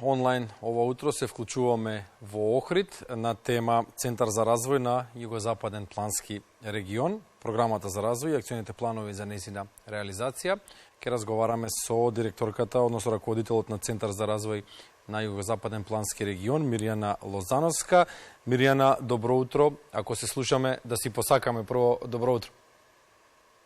онлайн ова утро се вклучуваме во Охрид на тема Центар за развој на Југозападен плански регион, програмата за развој и акционите планови за нејзина реализација. Ке разговараме со директорката, односно раководителот на Центар за развој на Југозападен плански регион, Мирјана Лозановска. Мирјана, добро утро. Ако се слушаме, да си посакаме прво добро утро.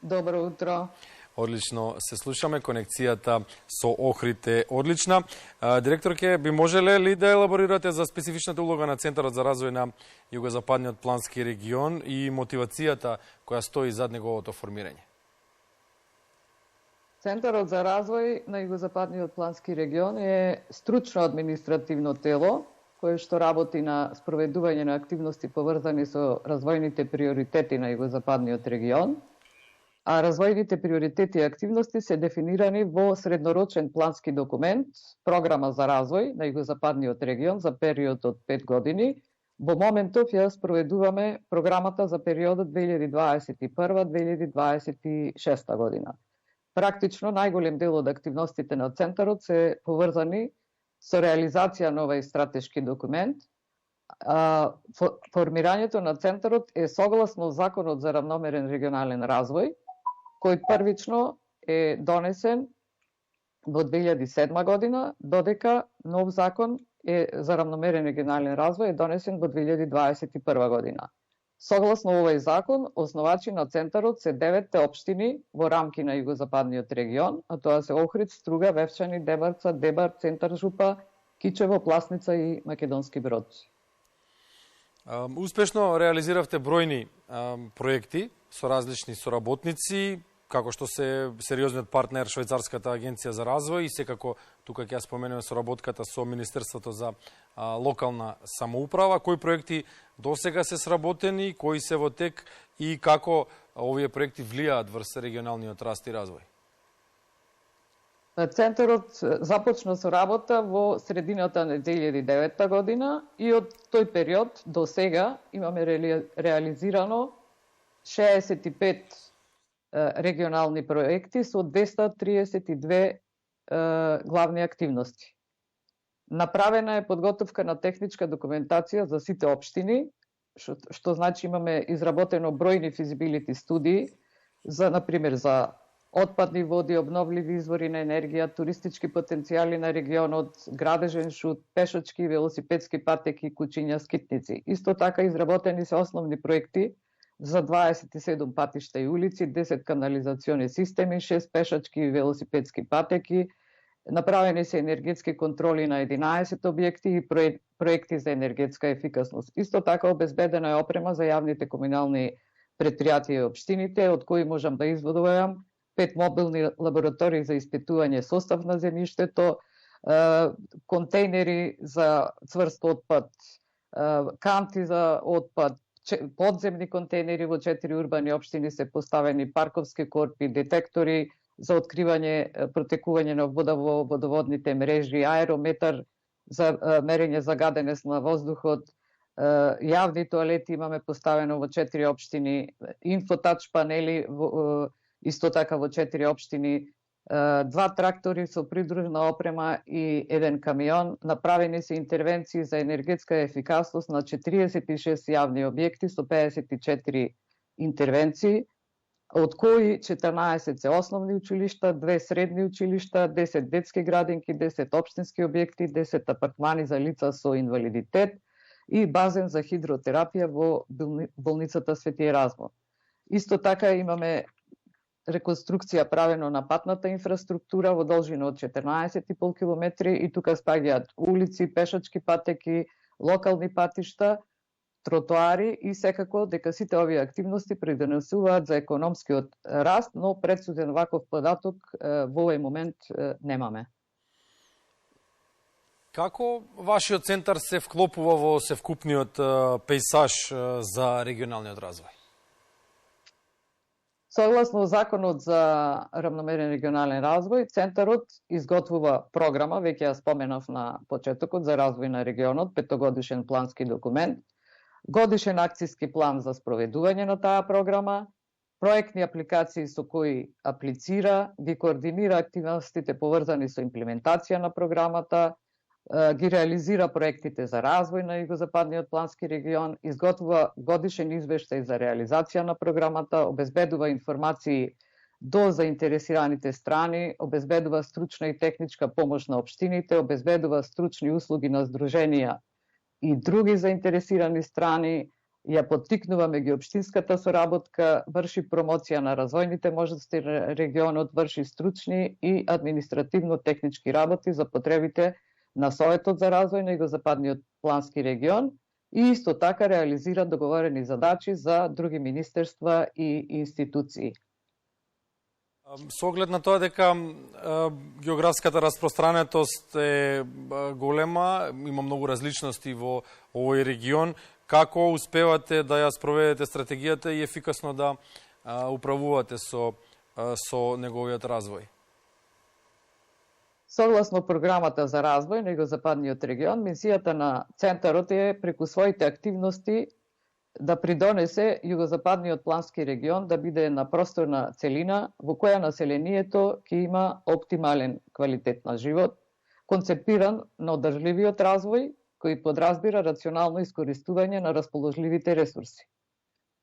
Добро утро. Одлично се слушаме, конекцијата со Охрид е одлична. Директорке, би можеле ли да елаборирате за специфичната улога на Центарот за развој на Југозападниот плански регион и мотивацијата која стои зад неговото формирање? Центарот за развој на Југозападниот плански регион е стручно административно тело кое што работи на спроведување на активности поврзани со развојните приоритети на Југозападниот регион, а развојните приоритети и активности се дефинирани во среднорочен плански документ, програма за развој на Југозападниот регион за период од 5 години. Во моментов ја спроведуваме програмата за периодот 2021-2026 година. Практично најголем дел од активностите на Центарот се поврзани со реализација на овој стратешки документ. Формирањето на Центарот е согласно Законот за равномерен регионален развој, кој првично е донесен во 2007 година, додека нов закон за равномерен регионален развој е донесен во 2021 година. Согласно овој закон, основачи на Центарот се 9 општини во рамки на Југозападниот регион, а тоа се Охрид, Струга, Вевчани, Дебарца, Дебар, Центар Жупа, Кичево, Пласница и Македонски Брод. Успешно реализиравте бројни проекти со различни соработници, како што се сериозниот партнер Швајцарската агенција за развој и секако тука ќе ја споменеме соработката со Министерството за локална самоуправа. Кои проекти досега се сработени, кои се во тек и како овие проекти влијаат врз регионалниот раст и развој? Центарот започна со работа во средината на 2009 година и од тој период до сега имаме реализирано 65 регионални проекти со 232 главни активности. Направена е подготовка на техничка документација за сите општини, што значи имаме изработено бројни физибилити студии за, например, за отпадни води, обновливи извори на енергија, туристички потенцијали на регионот, градежен шут, пешачки и велосипедски патеки, куќиња, скитници. Исто така изработени се основни проекти за 27 патишта и улици, 10 канализациони системи, 6 пешачки и велосипедски патеки, направени се енергетски контроли на 11 објекти и проекти за енергетска ефикасност. Исто така обезбедена е опрема за јавните комунални предпријатија и општините, од кои можам да изводувам 5 мобилни лаборатории за испитување состав на земјиштето, контейнери за цврст отпад, канти за отпад, подземни контейнери во 4 урбани општини се поставени, парковски корпи, детектори за откривање протекување на вода во водоводните мрежи, аерометар за мерење загаденост на воздухот, јавни тоалети имаме поставено во 4 општини, инфотач панели исто така во 4 општини, 2 трактори со придружна опрема и 1 камион. Направени се интервенции за енергетска ефикасност на 46 јавни објекти со 54 интервенции, од кои 14 се основни училишта, 2 средни училишта, 10 детски градинки, 10 општински објекти, 10 апартмани за лица со инвалидитет и базен за хидротерапија во болницата Свети Еразмо. Исто така имаме реконструкција правено на патната инфраструктура во должина од 14,5 километри и тука спаѓаат улици, пешачки патеки, локални патишта, тротоари и секако дека сите овие активности придонесуваат за економскиот раст, но прецизен ваков податок во овој момент немаме. Како вашиот центар се вклопува во севкупниот пејзаж за регионалниот развој? Согласно Законот за равномерен регионален развој, Центарот изготвува програма, веќе ја споменав на почетокот, за развој на регионот, 5-годишен плански документ, годишен акцијски план за спроведување на таа програма, проектни апликации со кои аплицира, ги координира активностите поврзани со имплементација на програмата, ги реализира проектите за развој на Југозападниот плански регион, изготвува годишен извештај за реализација на програмата, обезбедува информации до заинтересираните страни, обезбедува стручна и техничка помош на општините, обезбедува стручни услуги на здруженија и други заинтересирани страни, ја поттикнува меѓуопштинската соработка, врши промоција на развојните можности на регионот, врши стручни и административно-технички работи за потребите на Советот за развој на Југозападниот плански регион и исто така реализира договорени задачи за други министерства и институции. Со оглед на тоа дека географската распространетост е голема, има многу различности во овој регион, како успевате да ја спроведете стратегијата и ефикасно да управувате со неговиот развој? Согласно програмата за развој на Југозападниот регион, мисијата на Центарот е преку своите активности да придонесе Југозападниот плански регион да биде на просторна целина во која населението ќе има оптимален квалитет на живот, концепиран на одржливиот развој, кој подразбира рационално искористување на расположливите ресурси.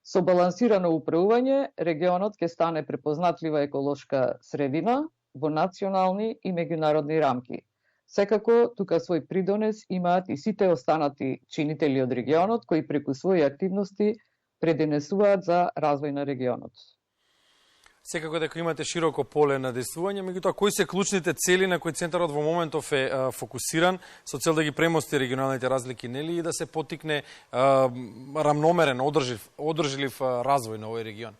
Со балансирано управување, регионот ќе стане препознатлива еколошка средина во национални и меѓународни рамки. Секако, тука свој придонес имаат и сите останати чинители од регионот, кои преку своји активности преденесуваат за развој на регионот. Секако дека имате широко поле на действување, меѓутоа кои се клучните цели на кои Центарот во моментов е фокусиран со цел да ги премости регионалните разлики, нели, и да се поттикне рамномерен, одржлив развој на овој регион?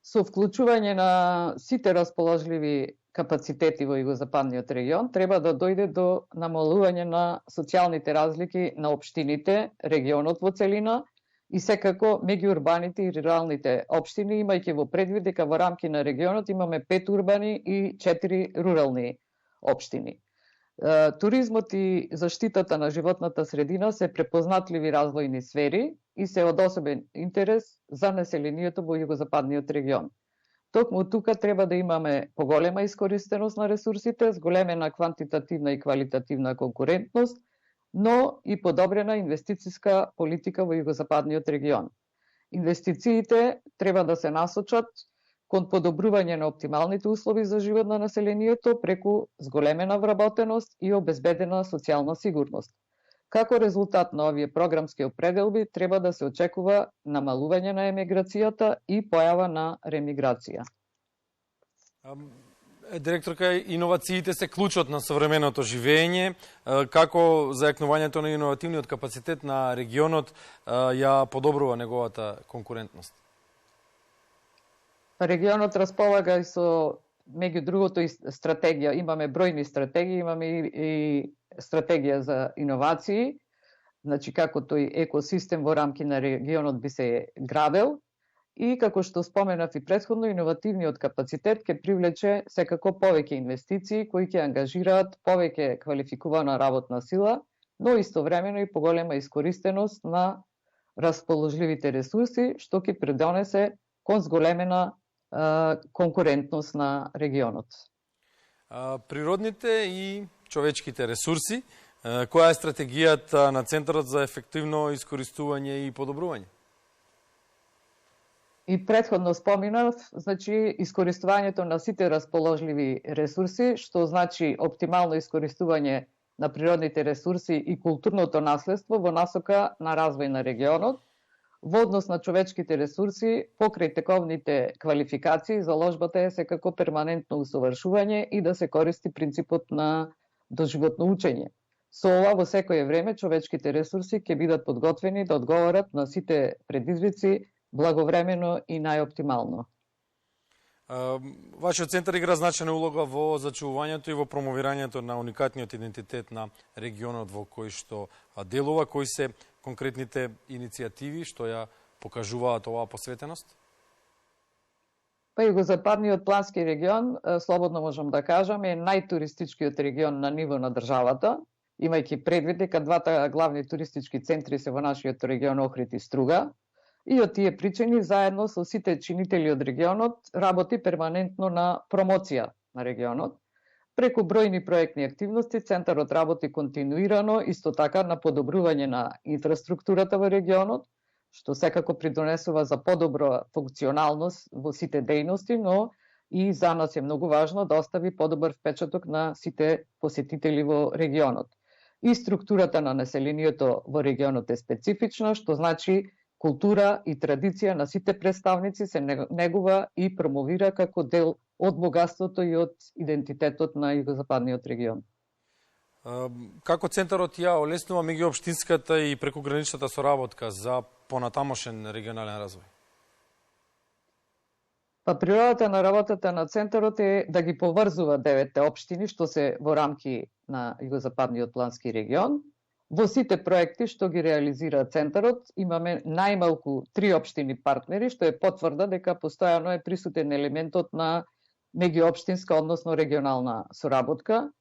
Со вклучување на сите расположливи капацитети во Југозападниот регион, треба да дојде до намалување на социјалните разлики на општините, регионот во целина и секако меѓу урбаните и руралните општини, имајќи во предвид дека во рамки на регионот имаме 5 урбани и 4 рурални општини. Туризмот и заштитата на животната средина се препознатливи развојни сфери и се од особен интерес за населението во Југозападниот регион. Токму тука треба да имаме поголема искористеност на ресурсите, зголемена квантитативна и квалитативна конкурентност, но и подобрена инвестициска политика во Југозападниот регион. Инвестициите треба да се насочат кон подобрување на оптималните услови за живот на населението преку зголемена вработеност и обезбедена социјална сигурност. Како резултат на овие програмски определби треба да се очекува намалување на емиграцијата и појава на ремиграција. Директорка, иновациите се клучот на современото живење. Како зајакнувањето на иновативниот капацитет на регионот ја подобрува неговата конкурентност? Регионот располага и со, меѓу другото, и стратегија. Имаме бројни стратегии, имаме и стратегија за иновации, значи како тој екосистем во рамки на регионот би се градел. И како што споменав и претходно, иновативниот капацитет ќе привлече секако повеќе инвестиции кои ќе ангажираат повеќе квалификувана работна сила, но истовремено и поголема искористеност на расположливите ресурси, што ќе придонесе кон зголемена конкурентност на регионот. Природните и човечките ресурси, која е стратегијата на Центарот за ефективно искористување и подобрување? И претходно споминав, значи искористувањето на сите расположливи ресурси, што значи оптимално искористување на природните ресурси и културното наследство во насока на развој на регионот. Во однос на човечките ресурси, покрај тековните квалификации, заложбата е секако перманентно усовршување и да се користи принципот на доживотно учење. Со ова во секое време човечките ресурси ќе бидат подготвени да одговорат на сите предизвици благовремено и најоптимално. Вашиот центар игра значајна улога во зачувувањето и во промовирањето на уникатниот идентитет на регионот во кој што делува, кои се конкретните иницијативи што ја покажуваат оваа посветеност? Па Југозападниот плански регион, слободно можам да кажам, е најтуристичкиот регион на ниво на државата, имајќи предвид дека двата главни туристички центри се во нашиот регион Охрид и Струга. И од тие причини, заедно со сите чинители од регионот, работи перманентно на промоција на регионот. Преку бројни проектни активности, Центарот работи континуирано, исто така на подобрување на инфраструктурата во регионот, што секако придонесува за подобра функционалност во сите дејности, но и за нас е многу важно да остави подобар впечаток на сите посетители во регионот. И структурата на населението во регионот е специфична, што значи култура и традиција на сите представници се негува и промовира како дел од богатството и од идентитетот на југозападниот регион. Како Центарот ја олеснува меѓуопштинската и прекуграничната соработка за понатамошен регионален развој? Па природата на работата на Центарот е да ги поврзува 9 општини што се во рамки на југозападниот плански регион. Во сите проекти што ги реализира Центарот имаме најмалку 3 општини партнери, што е потврда дека постојано е присутен елементот на меѓуопштинска, односно регионална соработка.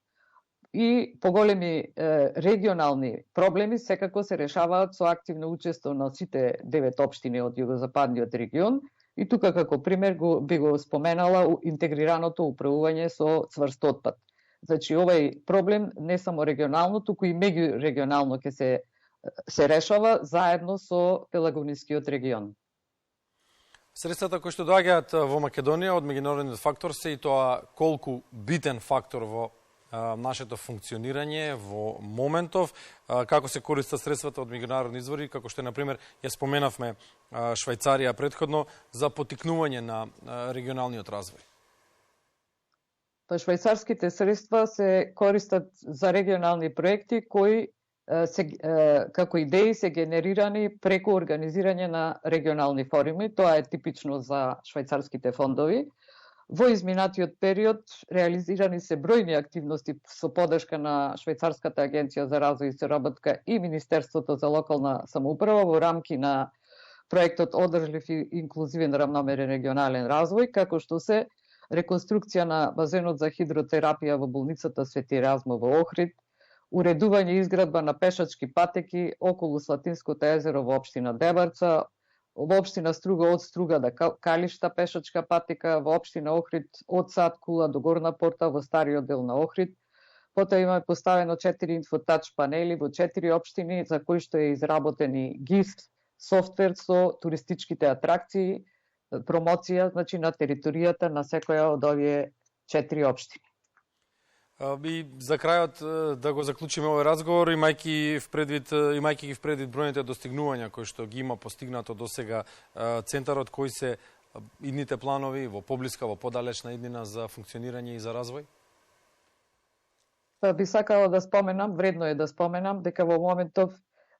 И поголеми регионални проблеми секако се решаваат со активно учество на сите 9 општини од југозападниот регион. И тука како пример би го споменала интегрираното управување со цврст отпад. Значи, овој проблем не само регионално, туку и меѓурегионално ќе се решава заедно со Пелагонискиот регион. Средствата кои што доаѓаат во Македонија од меѓународниот фактор се и тоа колку битен фактор во нашето функционирање во моментов, како се користат средствата од меѓународни извори, како што, например, ја споменавме Швајцарија предходно, за потикнување на регионалниот развој. Па швајцарските средства се користат за регионални проекти кои како идеи се генерирани преку организирање на регионални форуми. Тоа е типично за швајцарските фондови. Во изминатиот период реализирани се бројни активности со поддршка на Швајцарската агенција за развој и соработка и Министерството за локална самоуправа во рамки на проектот Одржлив и инклузивен равномерен регионален развој, како што се реконструкција на базенот за хидротерапија во болницата Свети Еразмо во Охрид, уредување и изградба на пешачки патеки околу Слатинското езеро во општина Дебарца, во општина Струга од Струга до Калишта пешачка патека, во општина Охрид од Сад Кула до Горна Порта во стариот дел на Охрид. Потоа имаме поставено 4 инфотач панели во 4 општини за кои што е изработен и ГИС софтвер со туристичките атракции, промоција, значи на територијата на секоја од овие 4 општини. И за крајот да го заклучиме овој разговор, имајќи ги впредвид бројните достигнувања кои што ги има постигнато досега Центарот, кои се идните планови во поблиска, во подалечна иднина за функционирање и за развој? Би сакала да споменам, вредно е да споменам, дека во моментов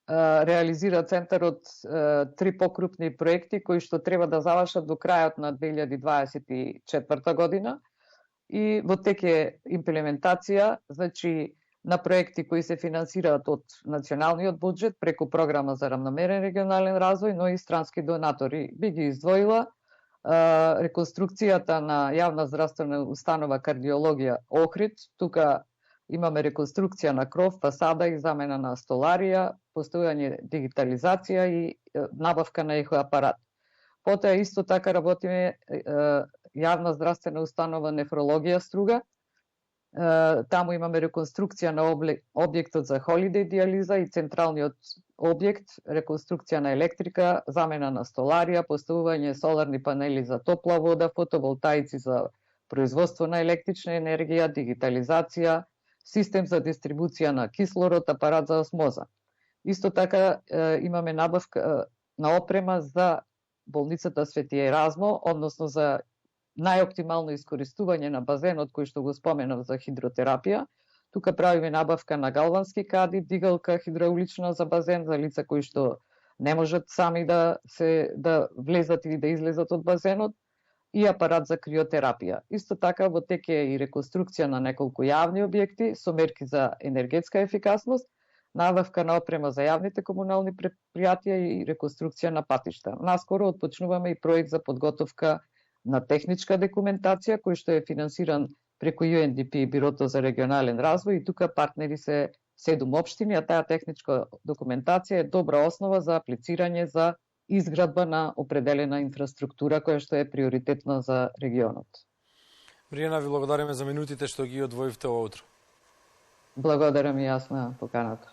реализира Центарот 3 покрупни проекти кои што треба да завршат до крајот на 2024 година. И во тек е имплементација, значи на проекти кои се финансираат од националниот буџет преку програма за равномерен регионален развој, но и странски донатори. Би ги издвоила реконструкцијата на јавна здравствена установа кардиологија Охрид. Тука имаме реконструкција на кров, фасада и замена на столарија, постојање дигитализација и набавка на ехо апарат. Потоа исто така работиме јавна здравствена установа нефрологија Струга. Таму имаме реконструкција на објектот за холидеј диализа и централниот објект, реконструкција на електрика, замена на столарија, поставување соларни панели за топла вода, фотоволтаици за производство на електрична енергија, дигитализација, систем за дистрибуција на кислород, апарат за осмоза. Исто така имаме набавка на опрема за болницата Свети Еразмо, односно за најоптимално искористување на базенот кој што го споменав за хидротерапија. Тука правиме набавка на галвански кади, дигалка хидраулична за базен за лица кои што не можат сами да влезат или да излезат од базенот и апарат за криотерапија. Исто така во тек е и реконструкција на неколку јавни објекти со мерки за енергетска ефикасност, набавка на опрема за јавните комунални предпријатија и реконструкција на патишта. Наскоро отпочнуваме и проект за подготовка на техничка документација кој што е финансиран преку UNDP и Бирото за регионален развој и тука партнери се 7 општини, а таа техничка документација е добра основа за аплицирање за изградба на определена инфраструктура која што е приоритетна за регионот. Миријана, ви благодариме за минутите што ги одвоивте ова утро. Благодарам и јас на поканата.